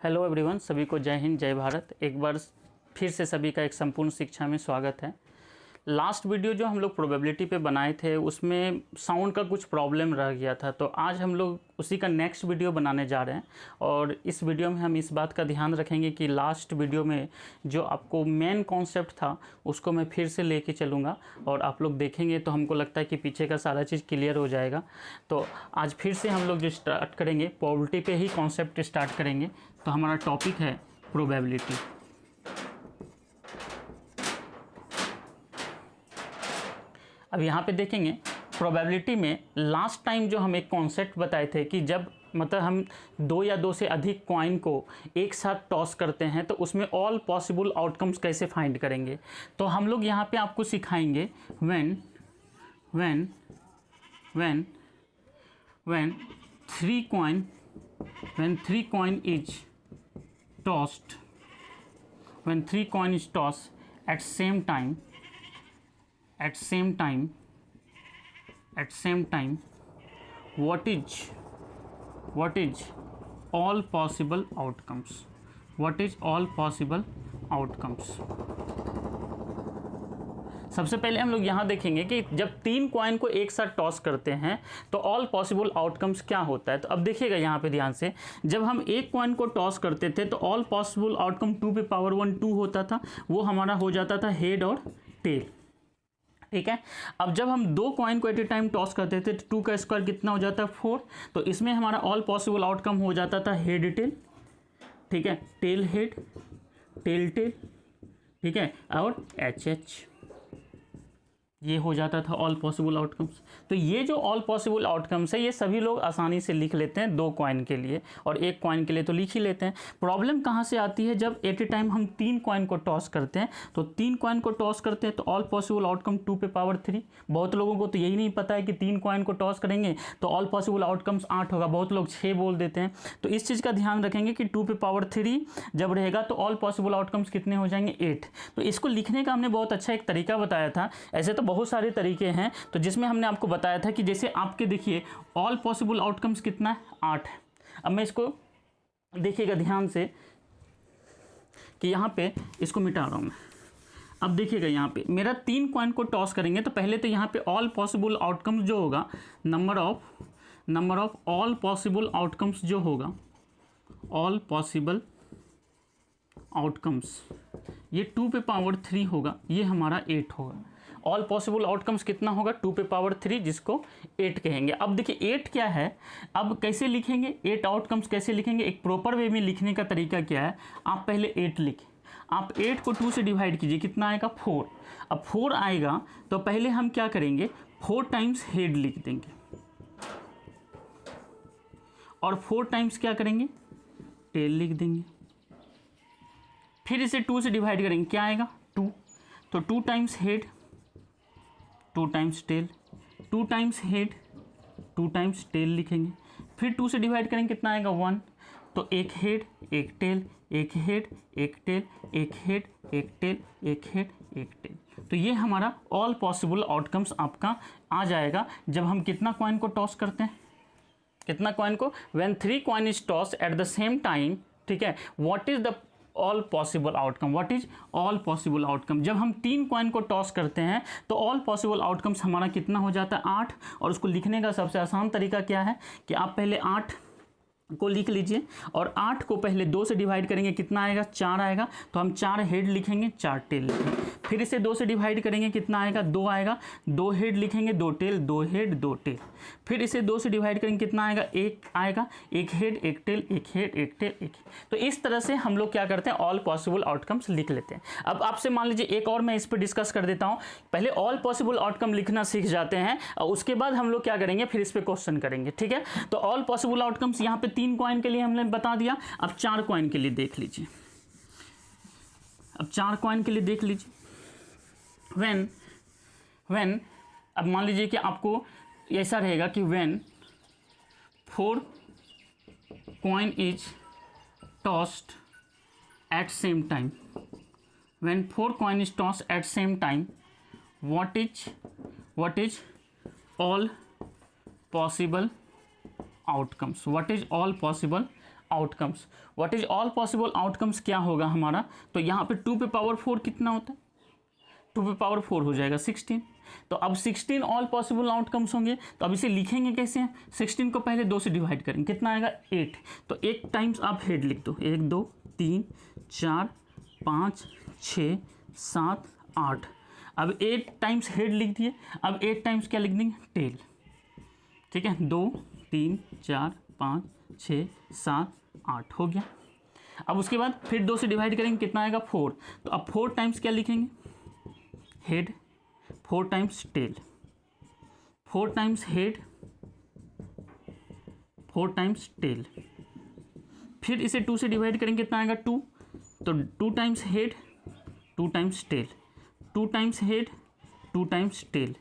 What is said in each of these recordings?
Hello everyone, सभी को जय हिंद जय भारत। एक बार फिर से सभी का एक संपूर्ण शिक्षा में स्वागत है। लास्ट वीडियो जो हम लोग प्रोबेबिलिटी पे बनाए थे उसमें साउंड का कुछ प्रॉब्लम रह गया था, तो आज हम लोग उसी का नेक्स्ट वीडियो बनाने जा रहे हैं। और इस वीडियो में हम इस बात का ध्यान रखेंगे कि लास्ट वीडियो में जो आपको मेन कॉन्सेप्ट था उसको मैं फिर से लेके चलूँगा और आप लोग देखेंगे तो हमको लगता है कि पीछे का सारा चीज़ क्लियर हो जाएगा। तो आज फिर से हम लोग जो स्टार्ट करेंगे प्रोबेबिलिटी पे ही कॉन्सेप्ट स्टार्ट करेंगे। तो हमारा टॉपिक है प्रोबेबिलिटी। अब यहाँ पे देखेंगे प्रोबेबिलिटी में लास्ट टाइम जो हम एक कॉन्सेप्ट बताए थे कि जब मतलब हम दो या दो से अधिक कॉइन को एक साथ टॉस करते हैं तो उसमें ऑल पॉसिबल आउटकम्स कैसे फाइंड करेंगे। तो हम लोग यहाँ पे आपको सिखाएंगे when three coin is tossed at same time what is all possible outcomes। सबसे पहले हम लोग यहाँ देखेंगे कि जब तीन कॉइन को एक साथ टॉस करते हैं तो ऑल पॉसिबल आउटकम्स क्या होता है। तो अब देखिएगा यहाँ पे ध्यान से, जब हम एक कॉइन को टॉस करते थे तो ऑल पॉसिबल आउटकम 2 पे पावर 1 2 होता था, वो हमारा हो जाता था हेड और टेल। ठीक है, अब जब हम दो कॉइन को एट ए टाइम टॉस करते थे तो 2 का स्क्वायर कितना हो जाता है 4, तो इसमें हमारा ऑल पॉसिबल आउटकम हो जाता था हेड टेल। ठीक है, टेल हेड टेल टेल, ठीक है, और एच एच, ये हो जाता था ऑल पॉसिबल आउटकम्स। तो ये जो ऑल पॉसिबल आउटकम्स है ये सभी लोग आसानी से लिख लेते हैं दो कॉइन के लिए, और एक कॉइन के लिए तो लिख ही लेते हैं। प्रॉब्लम कहाँ से आती है, जब एट ए टाइम हम तीन कॉइन को टॉस करते हैं तो तीन कॉइन को टॉस करते हैं तो ऑल पॉसिबल आउटकम 2 पे पावर 3। बहुत लोगों को तो यही नहीं पता है कि तीन कॉइन को टॉस करेंगे तो ऑल पॉसिबल आउटकम्स 8 होगा, बहुत लोग 6 बोल देते हैं। तो इस चीज़ का ध्यान रखेंगे कि 2 पे पावर 3 जब रहेगा तो ऑल पॉसिबल आउटकम्स कितने हो जाएंगे 8। तो इसको लिखने का हमने बहुत अच्छा एक तरीका बताया था। ऐसे तो बहुत सारे तरीके हैं, तो जिसमें हमने आपको बताया था कि जैसे आपके देखिए ऑल पॉसिबल आउटकम्स कितना है 8 है। अब मैं इसको देखिएगा ध्यान से कि यहाँ पे इसको मिटा रहा हूँ मैं। अब देखिएगा यहाँ पे मेरा तीन कॉइन को टॉस करेंगे तो पहले तो यहाँ पे ऑल पॉसिबल आउटकम्स जो होगा number of all possible outcomes जो होगा, ऑल पॉसिबल आउटकम्स ये 2 पे पावर 3 होगा, ये हमारा 8 होगा। ऑल पॉसिबल आउटकम्स कितना होगा 2 पे पावर 3, जिसको 8 कहेंगे। अब देखिए 8 क्या है, अब कैसे लिखेंगे 8 आउटकम्स कैसे लिखेंगे, एक प्रॉपर वे में लिखने का तरीका क्या है। आप पहले 8 लिखें, आप 8 को 2 से डिवाइड कीजिए, कितना आएगा 4। अब 4 आएगा तो पहले हम क्या करेंगे 4 टाइम्स हेड लिख देंगे और 4 टाइम्स क्या करेंगे टेल लिख देंगे। फिर इसे 2 से डिवाइड करेंगे, क्या आएगा 2, तो 2 times head 2 times tail, 2 times head 2 times tail लिखेंगे। फिर 2 से डिवाइड करेंगे, कितना आएगा 1, तो एक हेड एक टेल, एक हेड एक टेल, एक हेड एक टेल, एक हेड एक टेल। तो ये हमारा ऑल पॉसिबल आउटकम्स आपका आ जाएगा जब हम कितना कॉइन को टॉस करते हैं, कितना कॉइन को, when 3 coin is toss at the same time. ठीक है, what is the all possible outcome, what is all possible outcome. जब हम तीन कॉइन को टॉस करते हैं तो ऑल पॉसिबल आउटकम्स हमारा कितना हो जाता है 8। और उसको लिखने का सबसे आसान तरीका क्या है कि आप पहले 8 को लिख लीजिए और 8 को पहले 2 से डिवाइड करेंगे, कितना आएगा 4 आएगा, तो हम 4 हेड लिखेंगे 4 टेल लिखेंगे। फिर इसे 2 से डिवाइड करेंगे, कितना आएगा 2 आएगा, 2 हेड लिखेंगे 2 टेल, 2 हेड 2 टेल। फिर इसे 2 से डिवाइड करेंगे, कितना आएगा 1 आएगा, 1 हेड 1 टेल, 1 हेड 1 टेल 1। तो इस तरह से हम लोग क्या करते हैं ऑल पॉसिबल आउटकम्स लिख लेते हैं। अब आपसे मान लीजिए एक और मैं इस पर डिस्कस कर देता हूँ। पहले ऑल पॉसिबल आउटकम लिखना सीख जाते हैं और उसके बाद हम लोग क्या करेंगे फिर इस पर क्वेश्चन करेंगे। ठीक है, तो ऑल पॉसिबल आउटकम्स यहाँ पे 3 कॉइन के लिए हमने बता दिया। अब 4 कॉइन के लिए देख लीजिए, अब 4 कॉइन के लिए देख लीजिए। when अब मान लीजिए कि आपको ऐसा रहेगा कि when 4 coin is tossed at same time, when 4 coin is tossed at same time, what is all possible outcomes, what is all possible outcomes. What is all possible outcomes क्या होगा हमारा, तो यहाँ पे 2 पे पावर 4 कितना होता है, 2 पे पावर 4 हो जाएगा 16। तो अब 16 ऑल पॉसिबल आउटकम्स होंगे, तो अब इसे लिखेंगे कैसे हैं, 16 को पहले 2 से डिवाइड करेंगे, कितना आएगा 8। तो 8 टाइम्स आप हेड लिख दो, 1 2 3 4 5 6 7 8। अब 8 टाइम्स हेड लिख दिए, अब 8 टाइम्स क्या लिख देंगे, टेल। ठीक है, 2 3 4 5 6 7 8 हो गया। अब उसके बाद फिर 2 से डिवाइड करेंगे, कितना आएगा 4। तो अब 4 टाइम्स क्या लिखेंगे, head, 4 times tail, 4 times head, 4 times tail. फिर इसे 2 से डिवाइड करेंगे, कितना आएगा 2। तो 2 times head, 2 times tail, 2 times head, 2 times tail,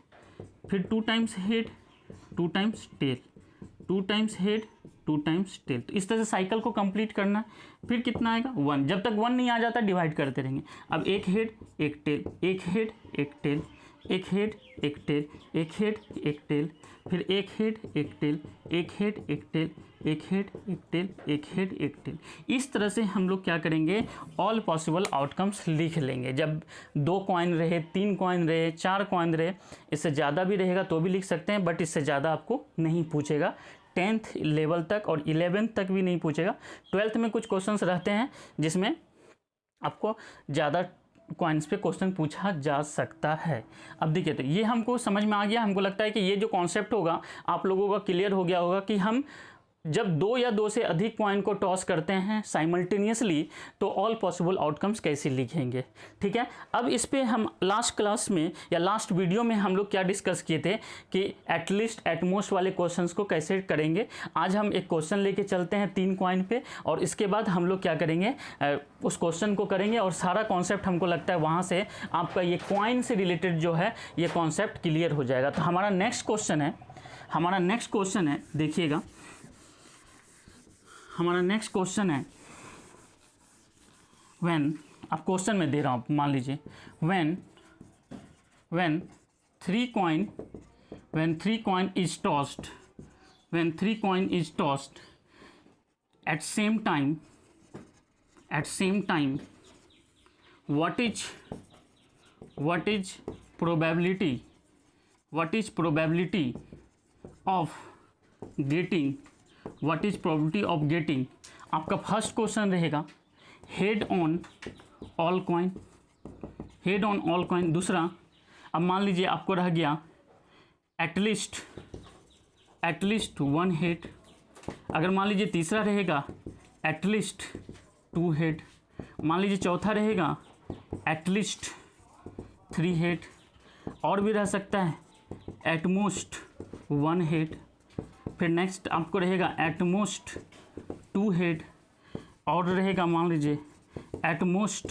फिर 2 times head, 2 times tail, 2 times head, 2 times tail. तो इस तरह से साइकिल को कंप्लीट करना है। फिर कितना आएगा 1, जब तक 1 नहीं आ जाता डिवाइड करते रहेंगे। अब एक हेड एक टेल, एक हेड एक टेल, एक हेड एक टेल, एक हेड एक टेल, फिर एक हेड एक टेल, एक हेड एक टेल, एक हेड एक टेल, एक हेड एक टेल। इस तरह से हम लोग क्या करेंगे, ऑल पॉसिबल आउटकम्स लिख लेंगे। जब 2 कॉइन रहे, 3 कॉइन रहे, 4 कॉइन रहे, इससे ज़्यादा भी रहेगा तो भी लिख सकते हैं, बट इससे ज़्यादा आपको नहीं पूछेगा। 10th लेवल तक और 11th तक भी नहीं पूछेगा। 12th में कुछ क्वेश्चंस रहते हैं जिसमें आपको ज़्यादा कॉइन्स पे क्वेश्चन पूछा जा सकता है। अब देखिए, तो ये हमको समझ में आ गया। हमको लगता है कि ये जो कॉन्सेप्ट होगा आप लोगों का क्लियर हो गया होगा कि हम जब 2 या 2 से अधिक कॉइन को टॉस करते हैं साइमल्टेनियसली, तो ऑल पॉसिबल आउटकम्स कैसे लिखेंगे। ठीक है, अब इस पे हम लास्ट क्लास में या लास्ट वीडियो में हम लोग क्या डिस्कस किए थे कि एटलीस्ट एटमोस्ट वाले क्वेश्चंस को कैसे करेंगे। आज हम एक क्वेश्चन लेके चलते हैं 3 कॉइन पे, और इसके बाद हम लोग क्या करेंगे, उस क्वेश्चन को करेंगे और सारा कॉन्सेप्ट हमको लगता है वहाँ से आपका ये कॉइन से रिलेटेड जो है ये कॉन्सेप्ट क्लियर हो जाएगा। तो हमारा नेक्स्ट क्वेश्चन है, देखिएगा हमारा नेक्स्ट क्वेश्चन है, व्हेन, अब क्वेश्चन में दे रहा हूँ, मान लीजिए when 3 coin is tossed, when 3 coin is tossed at same time, what is probability of getting, आपका फर्स्ट क्वेश्चन रहेगा हेड ऑन ऑल कॉइन। दूसरा, अब मान लीजिए आपको रह गया एटलीस्ट 1 हेड। अगर मान लीजिए तीसरा रहेगा एटलीस्ट 2 हेड। मान लीजिए चौथा रहेगा एटलीस्ट 3 हेड, और भी रह सकता है एटमोस्ट 1 हेड। फिर नेक्स्ट आपको रहेगा एटमोस्ट 2 हेड, और रहेगा मान लीजिए एटमोस्ट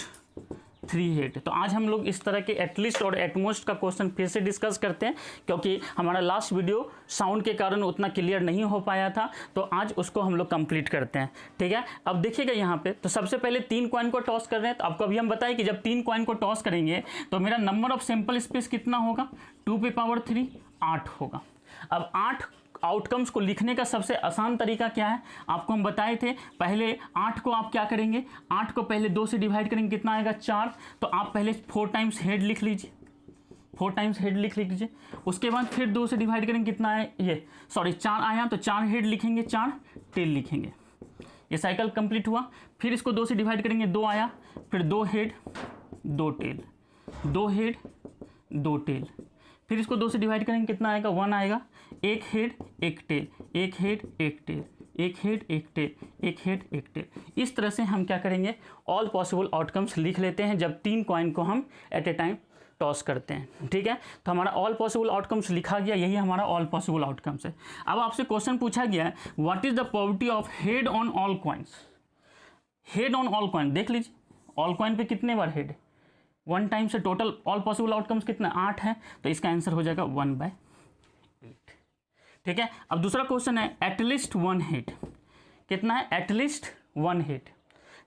3 हेड। तो आज हम लोग इस तरह के एटलीस्ट और एटमोस्ट का क्वेश्चन फिर से डिस्कस करते हैं, क्योंकि हमारा लास्ट वीडियो साउंड के कारण उतना क्लियर नहीं हो पाया था, तो आज उसको हम लोग कंप्लीट करते हैं। ठीक है, अब देखिएगा यहाँ पे, तो सबसे पहले 3 कॉइन को टॉस कर रहे हैं। तो आपको अभी हम बताएं कि जब 3 कॉइन को टॉस करेंगे तो मेरा नंबर ऑफ सैंपल स्पेस कितना होगा, 2 पे पावर 3 8 होगा। अब 8 आउटकम्स को लिखने का सबसे आसान तरीका क्या है, आपको हम बताए थे। पहले 8 को आप क्या करेंगे, 8 को पहले 2 से डिवाइड करेंगे, कितना आएगा 4। तो आप पहले 4 टाइम्स हेड लिख लीजिए, 4 टाइम्स हेड लिख लीजिए। उसके बाद फिर 2 से डिवाइड करेंगे, कितना है ये, सॉरी 4 आया, तो 4 हेड लिखेंगे, 4 टेल लिखेंगे। ये साइकिल कंप्लीट हुआ। फिर इसको 2 से डिवाइड करेंगे, 2 आया, फिर 2 हेड 2 टेल, 2 हेड 2 टेल। फिर इसको 2 से डिवाइड करेंगे, कितना आएगा 1 आएगा, 1 head 1 tail, 1 head 1 tail, 1 head 1 tail, 1 head 1 tail. इस तरह से हम क्या करेंगे, ऑल पॉसिबल आउटकम्स लिख लेते हैं जब 3 कॉइन को हम एट ए टाइम टॉस करते हैं। ठीक है, तो हमारा ऑल पॉसिबल आउटकम्स लिखा गया, यही हमारा ऑल पॉसिबल आउटकम्स है। अब आपसे क्वेश्चन पूछा गया है what is the probability of head on all coins. Head on all coin देख लीजिए, ऑल कॉइन पे कितने बार हेड, 1 टाइम से टोटल ऑल पॉसिबल आउटकम्स कितना 8 है, तो इसका आंसर हो जाएगा 1/8। ठीक है, अब दूसरा क्वेश्चन है एटलीस्ट 1 हेड, कितना है एटलीस्ट 1 हेड।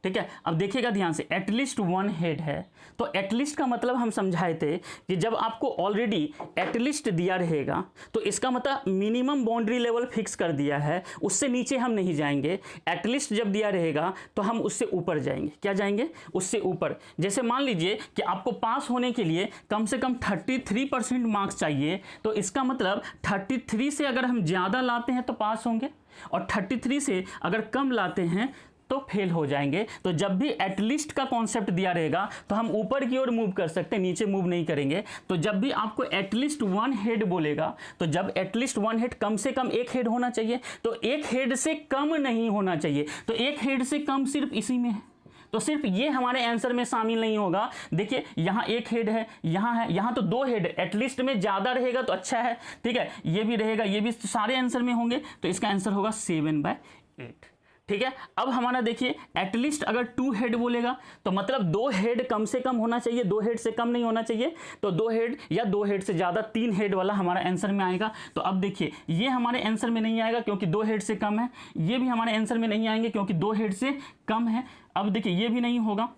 ठीक है। अब देखिएगा ध्यान से, एटलीस्ट वन हेड है, तो एटलीस्ट का मतलब हम समझाए थे कि जब आपको ऑलरेडी एटलीस्ट दिया रहेगा तो इसका मतलब मिनिमम बाउंड्री लेवल फिक्स कर दिया है, उससे नीचे हम नहीं जाएंगे। एटलीस्ट जब दिया रहेगा तो हम उससे ऊपर जाएंगे। क्या जाएंगे? उससे ऊपर। जैसे मान लीजिए कि आपको पास होने के लिए कम से कम 33% मार्क्स चाहिए, तो इसका मतलब 33 से अगर हम ज़्यादा लाते हैं तो पास होंगे, और 33 से अगर कम लाते हैं तो फेल हो जाएंगे। तो जब भी एटलीस्ट का कॉन्सेप्ट दिया रहेगा तो हम ऊपर की ओर मूव कर सकते हैं, नीचे मूव नहीं करेंगे। तो जब भी आपको एटलीस्ट वन हेड बोलेगा, तो जब एटलीस्ट वन हेड, कम से कम एक हेड होना चाहिए, तो एक हेड से कम नहीं होना चाहिए। तो एक हेड से कम सिर्फ इसी में है, तो सिर्फ ये हमारे आंसर में शामिल नहीं होगा। देखिए यहाँ एक हेड है, यहाँ है, यहाँ तो दो हेड, एटलीस्ट में ज़्यादा रहेगा तो अच्छा है, ठीक है। ये भी रहेगा, ये भी, तो सारे आंसर में होंगे, तो इसका आंसर होगा 7/8, ठीक है। अब हमारा देखिए, एटलीस्ट अगर 2 हेड बोलेगा तो मतलब 2 हेड कम से कम होना चाहिए, 2 हेड से कम नहीं होना चाहिए। तो 2 हेड या 2 हेड से ज़्यादा 3 हेड वाला हमारा आंसर में आएगा। तो अब देखिए, ये हमारे आंसर में नहीं आएगा क्योंकि 2 हेड से कम है, ये भी हमारे आंसर में नहीं आएंगे क्योंकि 2 हेड से कम है। अब देखिए, ये भी नहीं होगा,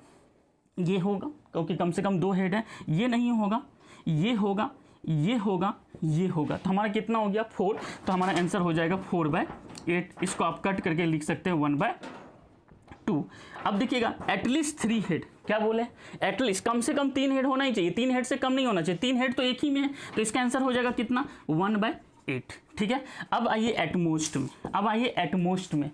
ये होगा क्योंकि कम से कम 2 हेड है, ये नहीं होगा, ये होगा, ये होगा, ये होगा। तो हमारा कितना हो गया? 4। तो हमारा आंसर हो जाएगा 4/8। इसको आप कट करके लिख सकते हैं 1/2। अब देखिएगा, एटलीस्ट 3 हेड, क्या बोले? एटलीस्ट कम से कम 3 हेड होना ही चाहिए, 3 हेड से कम नहीं होना चाहिए। 3 हेड तो एक ही में है, तो इसका आंसर हो जाएगा कितना? 1/8, ठीक है। अब आइए एटमोस्ट में, अब आइए एटमोस्ट में।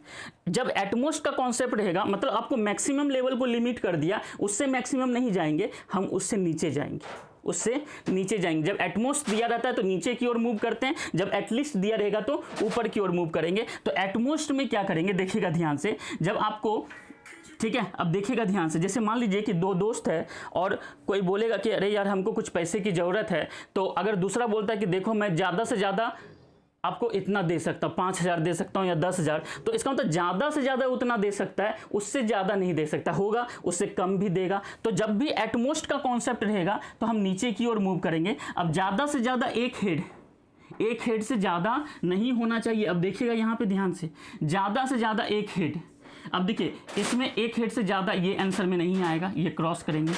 जब एटमोस्ट का कॉन्सेप्ट रहेगा, मतलब आपको मैक्सिमम लेवल को लिमिट कर दिया, उससे मैक्सिमम नहीं जाएंगे हम, उससे नीचे जाएंगे, उससे नीचे जाएंगे। जब एटमोस्ट दिया रहता है तो नीचे की ओर मूव करते हैं, जब एटलीस्ट दिया रहेगा तो ऊपर की ओर मूव करेंगे। तो एटमोस्ट में क्या करेंगे, देखिएगा ध्यान से, जब आपको, ठीक है, अब देखिएगा ध्यान से, जैसे मान लीजिए कि 2 दोस्त है और कोई बोलेगा कि अरे यार हमको कुछ पैसे की ज़रूरत है, तो अगर दूसरा बोलता है कि देखो मैं ज़्यादा से ज़्यादा आपको इतना दे सकता हूँ, 5,000 दे सकता हूँ या 10,000, तो इसका मतलब ज़्यादा से ज़्यादा उतना दे सकता है, उससे ज़्यादा नहीं दे सकता, होगा उससे कम भी देगा। तो जब भी एटमोस्ट का कॉन्सेप्ट रहेगा तो हम नीचे की ओर मूव करेंगे। अब ज़्यादा से ज़्यादा एक हेड से ज़्यादा नहीं होना चाहिए। अब देखिएगा यहाँ पे ध्यान से, ज़्यादा से ज़्यादा एक हेड। अब देखिए, इसमें एक हेड से ज़्यादा ये आंसर में नहीं आएगा, ये क्रॉस करेंगे।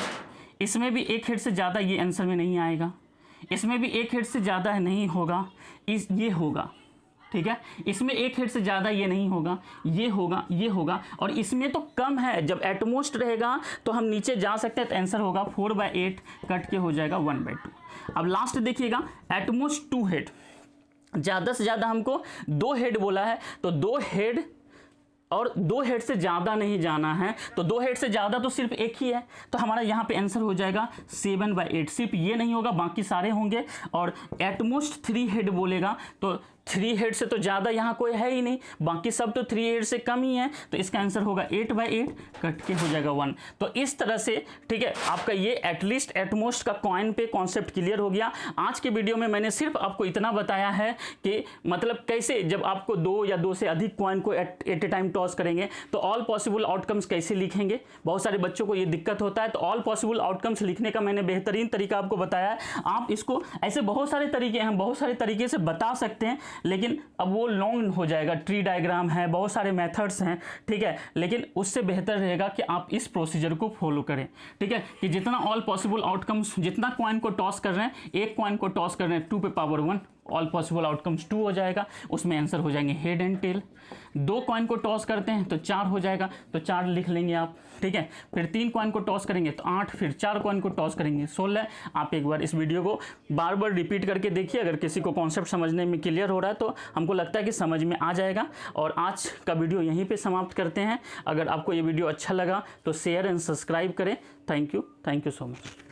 इसमें भी एक हेड से ज़्यादा ये आंसर में नहीं आएगा, इसमें भी एक हेड से ज़्यादा नहीं होगा, ये होगा, ठीक है। इसमें एक हेड से ज़्यादा ये नहीं होगा, ये होगा, ये होगा, और इसमें तो कम है। जब एटमोस्ट रहेगा तो हम नीचे जा सकते हैं, तो आंसर होगा 4/8, कट के हो जाएगा 1/2। अब लास्ट देखिएगा, एटमोस्ट 2 हेड, ज़्यादा से ज़्यादा हमको 2 हेड बोला है, तो 2 हेड और 2 हेड से ज़्यादा नहीं जाना है। तो 2 हेड से ज़्यादा तो सिर्फ एक ही है, तो हमारा यहाँ पे आंसर हो जाएगा 7/8। सिर्फ ये नहीं होगा, बाकी सारे होंगे। और एटमोस्ट 3 हेड बोलेगा तो 3 हेड से तो ज़्यादा यहाँ कोई है ही नहीं, बाकी सब तो 3 हेड से कम ही है, तो इसका आंसर होगा 8/8, कट के हो जाएगा 1। तो इस तरह से, ठीक है, आपका ये एटलीस्ट एटमोस्ट का कॉइन पे कॉन्सेप्ट क्लियर हो गया। आज के वीडियो में मैंने सिर्फ आपको इतना बताया है कि मतलब कैसे जब आपको 2 या 2 से अधिक कॉइन को एट ए टाइम टॉस करेंगे तो ऑल पॉसिबल आउटकम्स कैसे लिखेंगे। बहुत सारे बच्चों को ये दिक्कत होता है, तो ऑल पॉसिबल आउटकम्स लिखने का मैंने बेहतरीन तरीका आपको बताया है। आप इसको, ऐसे बहुत सारे तरीके हैं, बहुत सारे तरीके से बता सकते हैं, लेकिन अब वो लॉन्ग हो जाएगा। ट्री डायग्राम है, बहुत सारे मेथड्स हैं, ठीक है, लेकिन उससे बेहतर रहेगा कि आप इस प्रोसीजर को फॉलो करें, ठीक है, कि जितना ऑल पॉसिबल आउटकम्स, जितना कॉइन को टॉस कर रहे हैं, एक कॉइन को टॉस कर रहे हैं 2 पे पावर 1, ऑल पॉसिबल आउटकम्स 2 हो जाएगा, उसमें आंसर हो जाएंगे हेड एंड टेल। 2 कॉइन को टॉस करते हैं तो 4 हो जाएगा, तो 4 लिख लेंगे आप, ठीक है। फिर 3 कॉइन को टॉस करेंगे तो 8, फिर 4 कॉइन को टॉस करेंगे 16। आप एक बार इस वीडियो को बार बार रिपीट करके देखिए, अगर किसी को कॉन्सेप्ट समझने में क्लियर हो रहा है तो हमको लगता है कि समझ में आ जाएगा। और आज का वीडियो यहीं पर समाप्त करते हैं। अगर आपको ये वीडियो अच्छा लगा तो शेयर एंड सब्सक्राइब करें। Thank you so much.